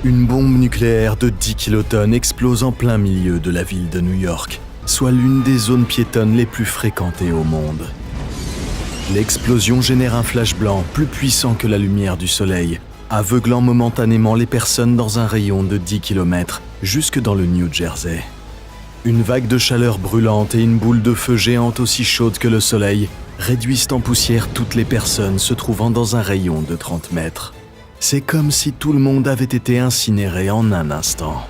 Une bombe nucléaire de 10 kilotonnes explose en plein milieu de la ville de New York, soit l'une des zones piétonnes les plus fréquentées au monde. L'explosion génère un flash blanc plus puissant que la lumière du soleil, aveuglant momentanément les personnes dans un rayon de 10 km jusque dans le New Jersey. Une vague de chaleur brûlante et une boule de feu géante aussi chaude que le soleil réduisent en poussière toutes les personnes se trouvant dans un rayon de 30 mètres. C'est comme si tout le monde avait été incinéré en un instant.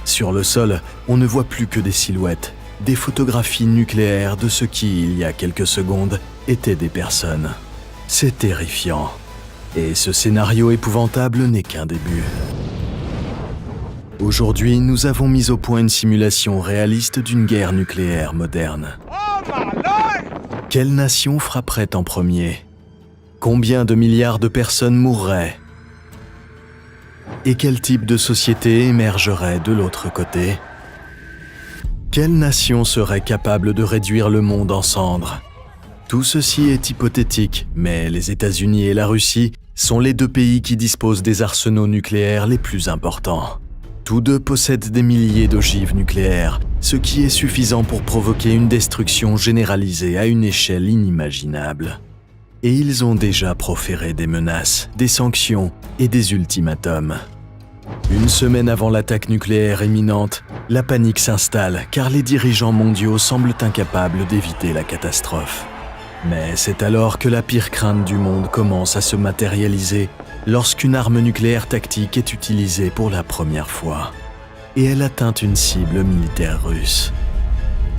Sur le sol, on ne voit plus que des silhouettes, des photographies nucléaires de ce qui, il y a quelques secondes, étaient des personnes. C'est terrifiant. Et ce scénario épouvantable n'est qu'un début. Aujourd'hui, nous avons mis au point une simulation réaliste d'une guerre nucléaire moderne. Quelle nation frapperait en premier? Combien de milliards de personnes mourraient? Et quel type de société émergerait de l'autre côté? Quelle nation serait capable de réduire le monde en cendres? Tout ceci est hypothétique, mais les États-Unis et la Russie sont les deux pays qui disposent des arsenaux nucléaires les plus importants. Tous deux possèdent des milliers d'ogives nucléaires, ce qui est suffisant pour provoquer une destruction généralisée à une échelle inimaginable. Et ils ont déjà proféré des menaces, des sanctions et des ultimatums. Une semaine avant l'attaque nucléaire imminente, la panique s'installe car les dirigeants mondiaux semblent incapables d'éviter la catastrophe. Mais c'est alors que la pire crainte du monde commence à se matérialiser lorsqu'une arme nucléaire tactique est utilisée pour la première fois. Et elle atteint une cible militaire russe.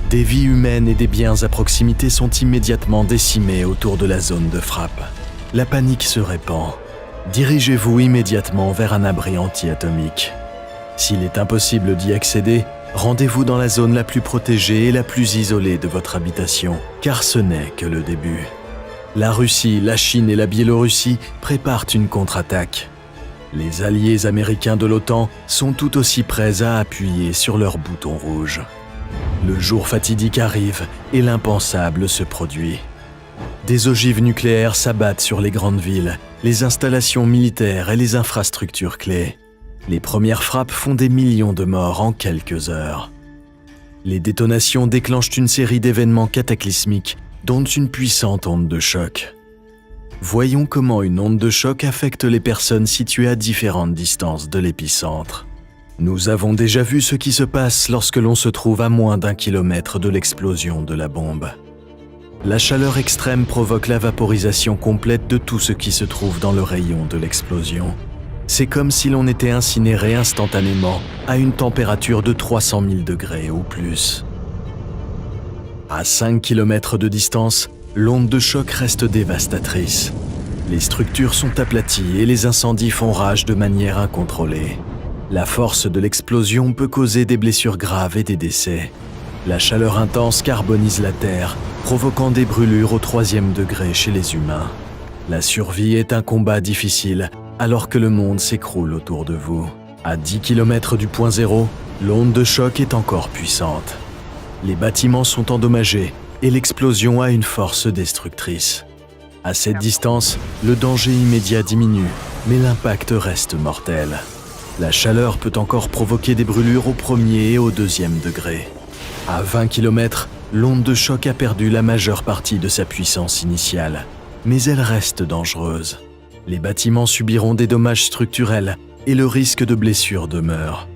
Des vies humaines et des biens à proximité sont immédiatement décimés autour de la zone de frappe. La panique se répand. Dirigez-vous immédiatement vers un abri anti-atomique. S'il est impossible d'y accéder, rendez-vous dans la zone la plus protégée et la plus isolée de votre habitation, car ce n'est que le début. La Russie, la Chine et la Biélorussie préparent une contre-attaque. Les alliés américains de l'OTAN sont tout aussi prêts à appuyer sur leur bouton rouge. Le jour fatidique arrive et l'impensable se produit. Des ogives nucléaires s'abattent sur les grandes villes, les installations militaires et les infrastructures clés. Les premières frappes font des millions de morts en quelques heures. Les détonations déclenchent une série d'événements cataclysmiques, dont une puissante onde de choc. Voyons comment une onde de choc affecte les personnes situées à différentes distances de l'épicentre. Nous avons déjà vu ce qui se passe lorsque l'on se trouve à moins d'1 kilomètre de l'explosion de la bombe. La chaleur extrême provoque la vaporisation complète de tout ce qui se trouve dans le rayon de l'explosion. C'est comme si l'on était incinéré instantanément à une température de 300 000 degrés ou plus. À 5 km de distance, l'onde de choc reste dévastatrice. Les structures sont aplaties et les incendies font rage de manière incontrôlée. La force de l'explosion peut causer des blessures graves et des décès. La chaleur intense carbonise la terre, provoquant des brûlures au 3e degré chez les humains. La survie est un combat difficile, alors que le monde s'écroule autour de vous. À 10 km du point zéro, l'onde de choc est encore puissante. Les bâtiments sont endommagés et l'explosion a une force destructrice. À cette distance, le danger immédiat diminue, mais l'impact reste mortel. La chaleur peut encore provoquer des brûlures au 1er et au 2e degré. À 20 km, l'onde de choc a perdu la majeure partie de sa puissance initiale, mais elle reste dangereuse. Les bâtiments subiront des dommages structurels et le risque de blessures demeure.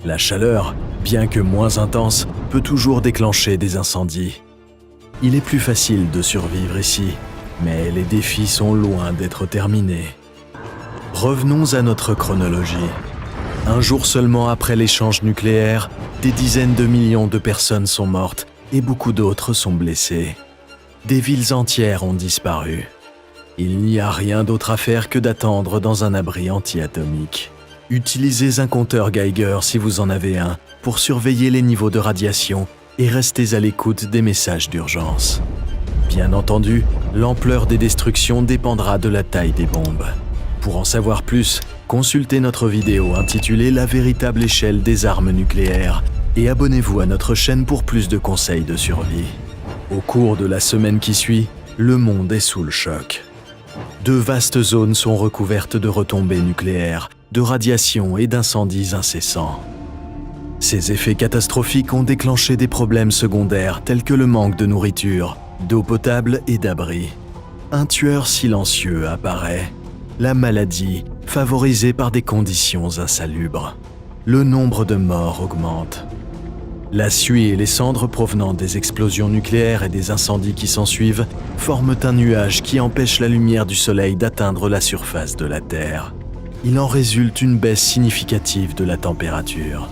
La chaleur, bien que moins intense, peut toujours déclencher des incendies. Il est plus facile de survivre ici, mais les défis sont loin d'être terminés. Revenons à notre chronologie. Un jour seulement après l'échange nucléaire, des dizaines de millions de personnes sont mortes et beaucoup d'autres sont blessées. Des villes entières ont disparu. Il n'y a rien d'autre à faire que d'attendre dans un abri anti-atomique. Utilisez un compteur Geiger si vous en avez un pour surveiller les niveaux de radiation et restez à l'écoute des messages d'urgence. Bien entendu, l'ampleur des destructions dépendra de la taille des bombes. Pour en savoir plus, consultez notre vidéo intitulée « La véritable échelle des armes nucléaires » et abonnez-vous à notre chaîne pour plus de conseils de survie. Au cours de la semaine qui suit, le monde est sous le choc. De vastes zones sont recouvertes de retombées nucléaires de radiation et d'incendies incessants. Ces effets catastrophiques ont déclenché des problèmes secondaires tels que le manque de nourriture, d'eau potable et d'abri. Un tueur silencieux apparaît, la maladie favorisée par des conditions insalubres. Le nombre de morts augmente. La suie et les cendres provenant des explosions nucléaires et des incendies qui s'ensuivent forment un nuage qui empêche la lumière du soleil d'atteindre la surface de la Terre. Il en résulte une baisse significative de la température.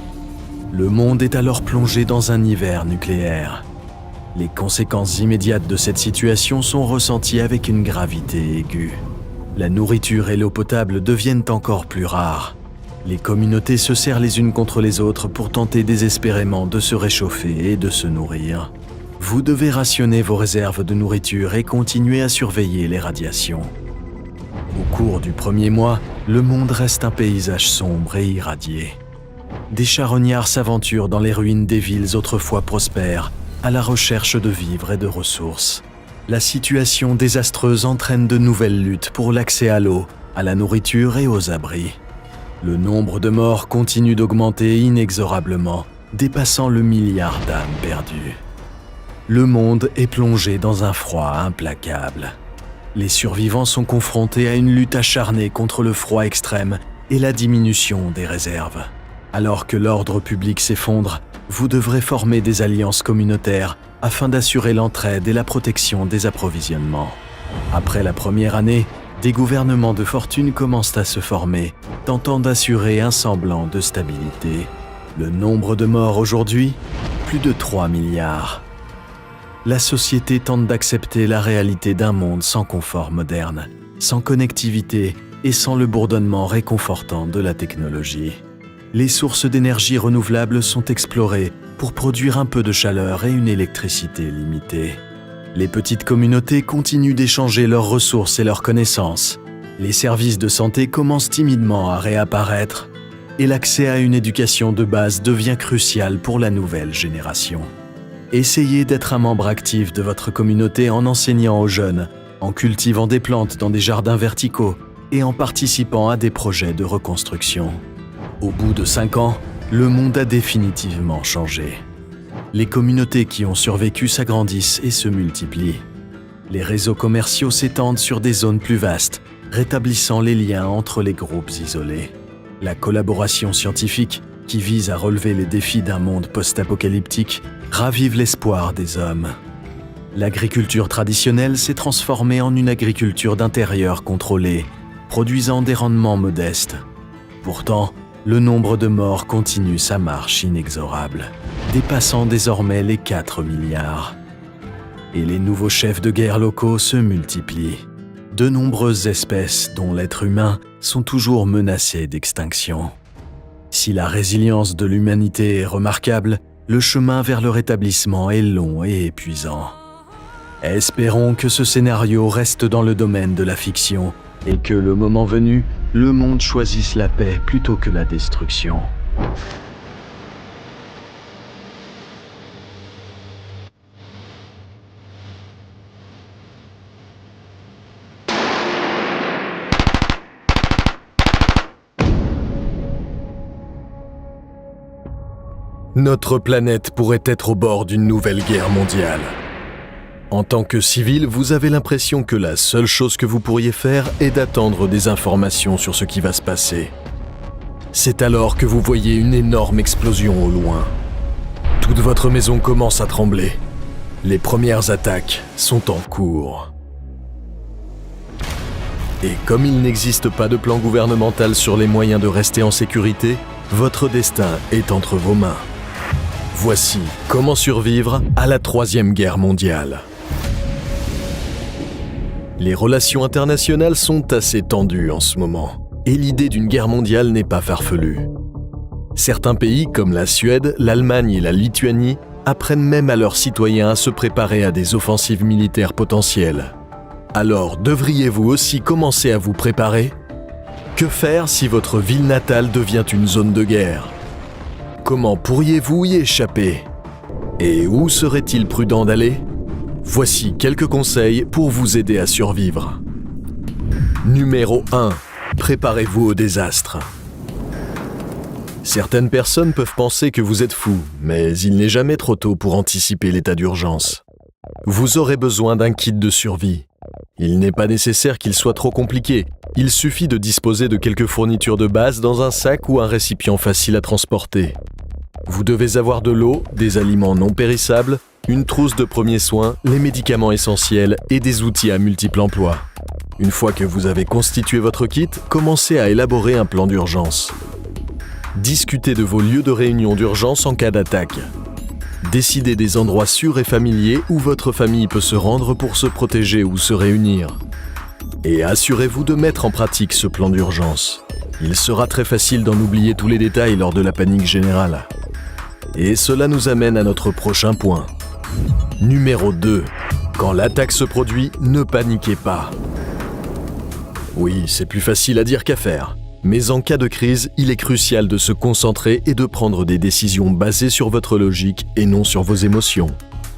Le monde est alors plongé dans un hiver nucléaire. Les conséquences immédiates de cette situation sont ressenties avec une gravité aiguë. La nourriture et l'eau potable deviennent encore plus rares. Les communautés se serrent les unes contre les autres pour tenter désespérément de se réchauffer et de se nourrir. Vous devez rationner vos réserves de nourriture et continuer à surveiller les radiations. Au cours du premier mois, le monde reste un paysage sombre et irradié. Des charognards s'aventurent dans les ruines des villes autrefois prospères, à la recherche de vivres et de ressources. La situation désastreuse entraîne de nouvelles luttes pour l'accès à l'eau, à la nourriture et aux abris. Le nombre de morts continue d'augmenter inexorablement, dépassant le milliard d'âmes perdues. Le monde est plongé dans un froid implacable. Les survivants sont confrontés à une lutte acharnée contre le froid extrême et la diminution des réserves. Alors que l'ordre public s'effondre, vous devrez former des alliances communautaires afin d'assurer l'entraide et la protection des approvisionnements. Après la première année, des gouvernements de fortune commencent à se former, tentant d'assurer un semblant de stabilité. Le nombre de morts aujourd'hui, plus de 3 milliards. La société tente d'accepter la réalité d'un monde sans confort moderne, sans connectivité et sans le bourdonnement réconfortant de la technologie. Les sources d'énergie renouvelables sont explorées pour produire un peu de chaleur et une électricité limitée. Les petites communautés continuent d'échanger leurs ressources et leurs connaissances. Les services de santé commencent timidement à réapparaître et l'accès à une éducation de base devient crucial pour la nouvelle génération. Essayez d'être un membre actif de votre communauté en enseignant aux jeunes, en cultivant des plantes dans des jardins verticaux et en participant à des projets de reconstruction. Au bout de 5 ans, le monde a définitivement changé. Les communautés qui ont survécu s'agrandissent et se multiplient. Les réseaux commerciaux s'étendent sur des zones plus vastes, rétablissant les liens entre les groupes isolés. La collaboration scientifique, qui vise à relever les défis d'un monde post-apocalyptique, ravive l'espoir des hommes. L'agriculture traditionnelle s'est transformée en une agriculture d'intérieur contrôlée, produisant des rendements modestes. Pourtant, le nombre de morts continue sa marche inexorable, dépassant désormais les 4 milliards. Et les nouveaux chefs de guerre locaux se multiplient. De nombreuses espèces, dont l'être humain, sont toujours menacées d'extinction. Si la résilience de l'humanité est remarquable, le chemin vers le rétablissement est long et épuisant. Espérons que ce scénario reste dans le domaine de la fiction et que, le moment venu, le monde choisisse la paix plutôt que la destruction. Notre planète pourrait être au bord d'une nouvelle guerre mondiale. En tant que civil, vous avez l'impression que la seule chose que vous pourriez faire est d'attendre des informations sur ce qui va se passer. C'est alors que vous voyez une énorme explosion au loin. Toute votre maison commence à trembler. Les premières attaques sont en cours. Et comme il n'existe pas de plan gouvernemental sur les moyens de rester en sécurité, votre destin est entre vos mains. Voici comment survivre à la Troisième Guerre mondiale. Les relations internationales sont assez tendues en ce moment, et l'idée d'une guerre mondiale n'est pas farfelue. Certains pays comme la Suède, l'Allemagne et la Lituanie apprennent même à leurs citoyens à se préparer à des offensives militaires potentielles. Alors, devriez-vous aussi commencer à vous préparer ? Que faire si votre ville natale devient une zone de guerre ? Comment pourriez-vous y échapper ? Et où serait-il prudent d'aller ? Voici quelques conseils pour vous aider à survivre. Numéro 1. Préparez-vous au désastre. Certaines personnes peuvent penser que vous êtes fou, mais il n'est jamais trop tôt pour anticiper l'état d'urgence. Vous aurez besoin d'un kit de survie. Il n'est pas nécessaire qu'il soit trop compliqué. Il suffit de disposer de quelques fournitures de base dans un sac ou un récipient facile à transporter. Vous devez avoir de l'eau, des aliments non périssables, une trousse de premiers soins, les médicaments essentiels et des outils à multiples emplois. Une fois que vous avez constitué votre kit, commencez à élaborer un plan d'urgence. Discutez de vos lieux de réunion d'urgence en cas d'attaque. Décidez des endroits sûrs et familiers où votre famille peut se rendre pour se protéger ou se réunir. Et assurez-vous de mettre en pratique ce plan d'urgence. Il sera très facile d'en oublier tous les détails lors de la panique générale. Et cela nous amène à notre prochain point. Numéro 2. Quand l'attaque se produit, ne paniquez pas. Oui, c'est plus facile à dire qu'à faire. Mais en cas de crise, il est crucial de se concentrer et de prendre des décisions basées sur votre logique et non sur vos émotions.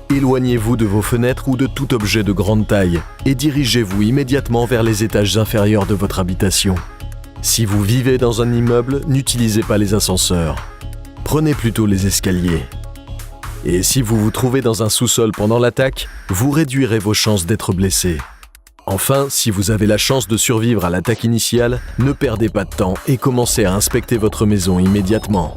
Éloignez-vous de vos fenêtres ou de tout objet de grande taille et dirigez-vous immédiatement vers les étages inférieurs de votre habitation. Si vous vivez dans un immeuble, n'utilisez pas les ascenseurs. Prenez plutôt les escaliers. Et si vous vous trouvez dans un sous-sol pendant l'attaque, vous réduirez vos chances d'être blessé. Enfin, si vous avez la chance de survivre à l'attaque initiale, ne perdez pas de temps et commencez à inspecter votre maison immédiatement.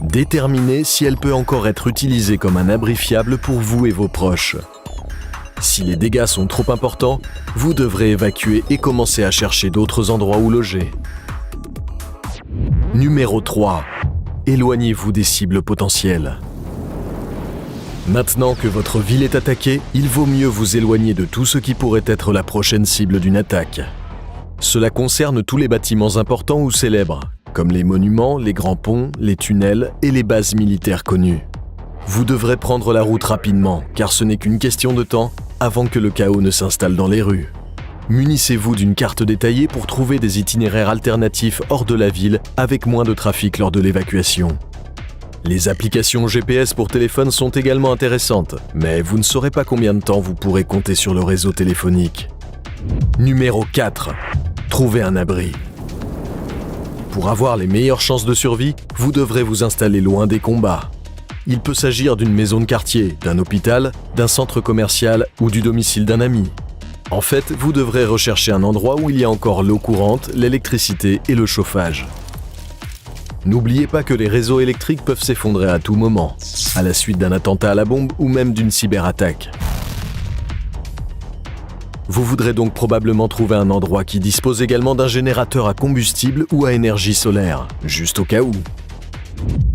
Déterminez si elle peut encore être utilisée comme un abri fiable pour vous et vos proches. Si les dégâts sont trop importants, vous devrez évacuer et commencer à chercher d'autres endroits où loger. Numéro 3. Éloignez-vous des cibles potentielles. Maintenant que votre ville est attaquée, il vaut mieux vous éloigner de tout ce qui pourrait être la prochaine cible d'une attaque. Cela concerne tous les bâtiments importants ou célèbres, comme les monuments, les grands ponts, les tunnels et les bases militaires connues. Vous devrez prendre la route rapidement, car ce n'est qu'une question de temps avant que le chaos ne s'installe dans les rues. Munissez-vous d'une carte détaillée pour trouver des itinéraires alternatifs hors de la ville avec moins de trafic lors de l'évacuation. Les applications GPS pour téléphone sont également intéressantes, mais vous ne saurez pas combien de temps vous pourrez compter sur le réseau téléphonique. Numéro 4. Trouvez un abri. Pour avoir les meilleures chances de survie, vous devrez vous installer loin des combats. Il peut s'agir d'une maison de quartier, d'un hôpital, d'un centre commercial ou du domicile d'un ami. En fait, vous devrez rechercher un endroit où il y a encore l'eau courante, l'électricité et le chauffage. N'oubliez pas que les réseaux électriques peuvent s'effondrer à tout moment, à la suite d'un attentat à la bombe ou même d'une cyberattaque. Vous voudrez donc probablement trouver un endroit qui dispose également d'un générateur à combustible ou à énergie solaire, juste au cas où.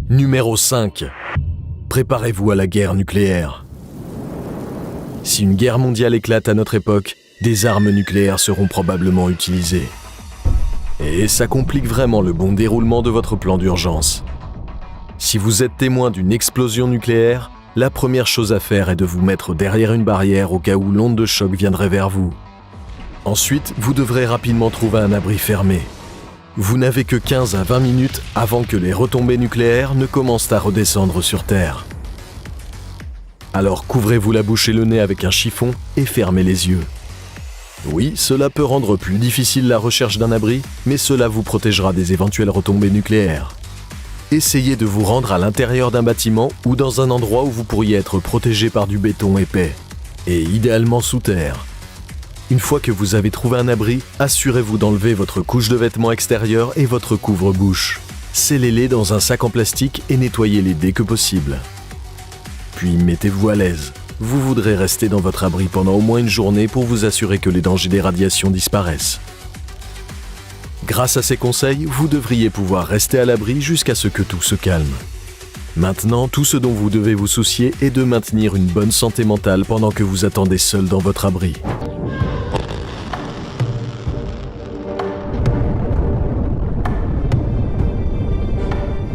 Numéro 5. Préparez-vous à la guerre nucléaire. Si une guerre mondiale éclate à notre époque, des armes nucléaires seront probablement utilisées. Et ça complique vraiment le bon déroulement de votre plan d'urgence. Si vous êtes témoin d'une explosion nucléaire, la première chose à faire est de vous mettre derrière une barrière au cas où l'onde de choc viendrait vers vous. Ensuite, vous devrez rapidement trouver un abri fermé. Vous n'avez que 15 à 20 minutes avant que les retombées nucléaires ne commencent à redescendre sur Terre. Alors couvrez-vous la bouche et le nez avec un chiffon et fermez les yeux. Oui, cela peut rendre plus difficile la recherche d'un abri, mais cela vous protégera des éventuelles retombées nucléaires. Essayez de vous rendre à l'intérieur d'un bâtiment ou dans un endroit où vous pourriez être protégé par du béton épais, et idéalement sous terre. Une fois que vous avez trouvé un abri, assurez-vous d'enlever votre couche de vêtements extérieurs et votre couvre-bouche. Scellez-les dans un sac en plastique et nettoyez-les dès que possible. Puis mettez-vous à l'aise. Vous voudrez rester dans votre abri pendant au moins une journée pour vous assurer que les dangers des radiations disparaissent. Grâce à ces conseils, vous devriez pouvoir rester à l'abri jusqu'à ce que tout se calme. Maintenant, tout ce dont vous devez vous soucier est de maintenir une bonne santé mentale pendant que vous attendez seul dans votre abri.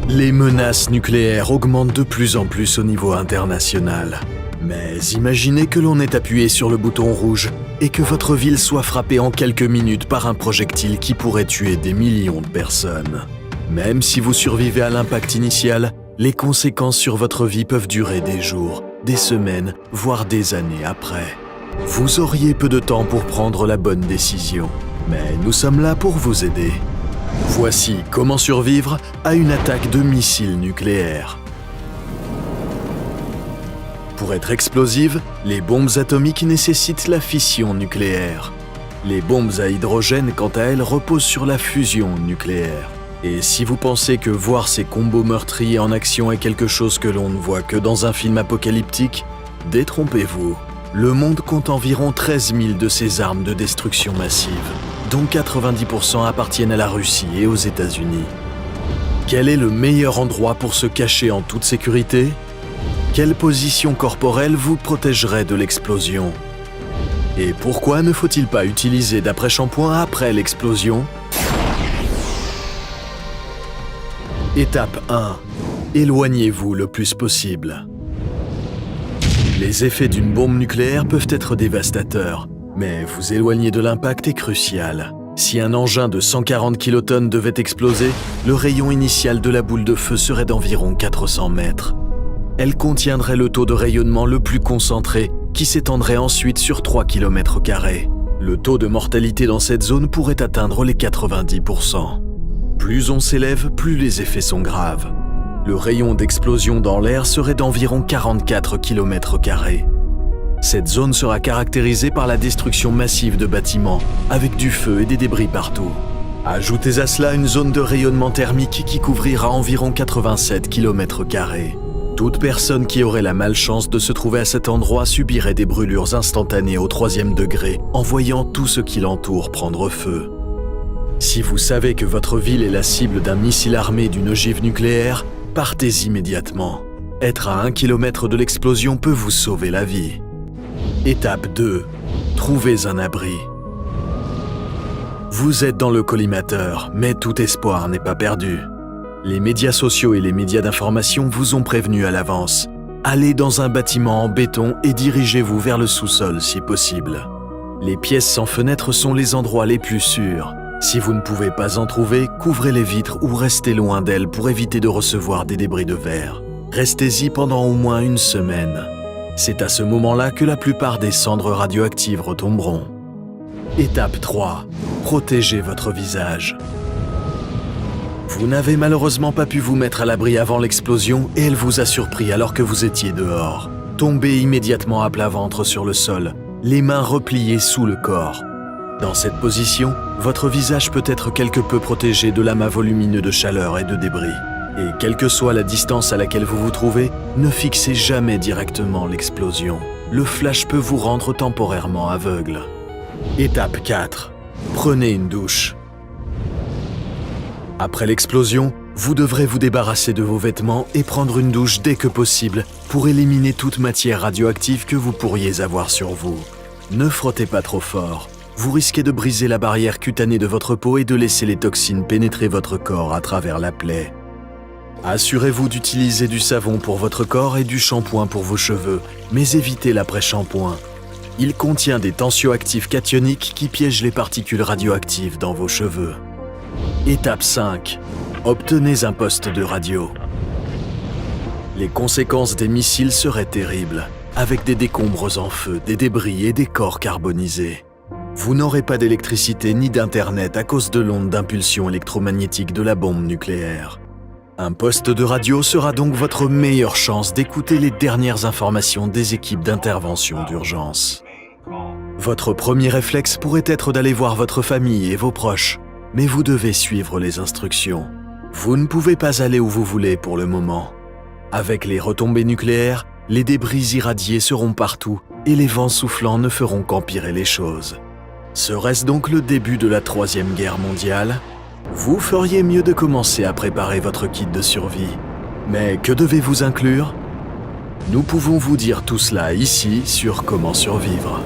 Les menaces nucléaires augmentent de plus en plus au niveau international. Mais imaginez que l'on ait appuyé sur le bouton rouge et que votre ville soit frappée en quelques minutes par un projectile qui pourrait tuer des millions de personnes. Même si vous survivez à l'impact initial, les conséquences sur votre vie peuvent durer des jours, des semaines, voire des années après. Vous auriez peu de temps pour prendre la bonne décision, mais nous sommes là pour vous aider. Voici comment survivre à une attaque de missiles nucléaires. Pour être explosives, les bombes atomiques nécessitent la fission nucléaire. Les bombes à hydrogène, quant à elles, reposent sur la fusion nucléaire. Et si vous pensez que voir ces combos meurtriers en action est quelque chose que l'on ne voit que dans un film apocalyptique, détrompez-vous. Le monde compte environ 13 000 de ces armes de destruction massive, dont 90% appartiennent à la Russie et aux États-Unis. Quel est le meilleur endroit pour se cacher en toute sécurité ? Quelle position corporelle vous protégerait de l'explosion ? Et pourquoi ne faut-il pas utiliser d'après-shampoing après l'explosion ? Étape 1. Éloignez-vous le plus possible. Les effets d'une bombe nucléaire peuvent être dévastateurs, mais vous éloigner de l'impact est crucial. Si un engin de 140 kilotonnes devait exploser, le rayon initial de la boule de feu serait d'environ 400 mètres. Elle contiendrait le taux de rayonnement le plus concentré, qui s'étendrait ensuite sur 3 km². Le taux de mortalité dans cette zone pourrait atteindre les 90%. Plus on s'élève, plus les effets sont graves. Le rayon d'explosion dans l'air serait d'environ 44 km². Cette zone sera caractérisée par la destruction massive de bâtiments, avec du feu et des débris partout. Ajoutez à cela une zone de rayonnement thermique qui couvrira environ 87 km². Toute personne qui aurait la malchance de se trouver à cet endroit subirait des brûlures instantanées au 3e degré en voyant tout ce qui l'entoure prendre feu. Si vous savez que votre ville est la cible d'un missile armé d'une ogive nucléaire, partez immédiatement. Être à 1 km de l'explosion peut vous sauver la vie. Étape 2. Trouvez un abri. Vous êtes dans le collimateur, mais tout espoir n'est pas perdu. Les médias sociaux et les médias d'information vous ont prévenu à l'avance. Allez dans un bâtiment en béton et dirigez-vous vers le sous-sol si possible. Les pièces sans fenêtres sont les endroits les plus sûrs. Si vous ne pouvez pas en trouver, couvrez les vitres ou restez loin d'elles pour éviter de recevoir des débris de verre. Restez-y pendant au moins une semaine. C'est à ce moment-là que la plupart des cendres radioactives retomberont. Étape 3. Protégez votre visage. Vous n'avez malheureusement pas pu vous mettre à l'abri avant l'explosion et elle vous a surpris alors que vous étiez dehors. Tombez immédiatement à plat ventre sur le sol, les mains repliées sous le corps. Dans cette position, votre visage peut être quelque peu protégé de l'amas volumineux de chaleur et de débris. Et quelle que soit la distance à laquelle vous vous trouvez, ne fixez jamais directement l'explosion. Le flash peut vous rendre temporairement aveugle. Étape 4. Prenez une douche. Après l'explosion, vous devrez vous débarrasser de vos vêtements et prendre une douche dès que possible pour éliminer toute matière radioactive que vous pourriez avoir sur vous. Ne frottez pas trop fort. Vous risquez de briser la barrière cutanée de votre peau et de laisser les toxines pénétrer votre corps à travers la plaie. Assurez-vous d'utiliser du savon pour votre corps et du shampoing pour vos cheveux, mais évitez l'après-shampoing. Il contient des tensioactifs cationiques qui piègent les particules radioactives dans vos cheveux. Étape 5. Obtenez un poste de radio. Les conséquences des missiles seraient terribles, avec des décombres en feu, des débris et des corps carbonisés. Vous n'aurez pas d'électricité ni d'internet à cause de l'onde d'impulsion électromagnétique de la bombe nucléaire. Un poste de radio sera donc votre meilleure chance d'écouter les dernières informations des équipes d'intervention d'urgence. Votre premier réflexe pourrait être d'aller voir votre famille et vos proches, mais vous devez suivre les instructions. Vous ne pouvez pas aller où vous voulez pour le moment. Avec les retombées nucléaires, les débris irradiés seront partout et les vents soufflants ne feront qu'empirer les choses. Serait-ce donc le début de la Troisième Guerre mondiale ? Vous feriez mieux de commencer à préparer votre kit de survie. Mais que devez-vous inclure ? Nous pouvons vous dire tout cela ici sur Comment survivre.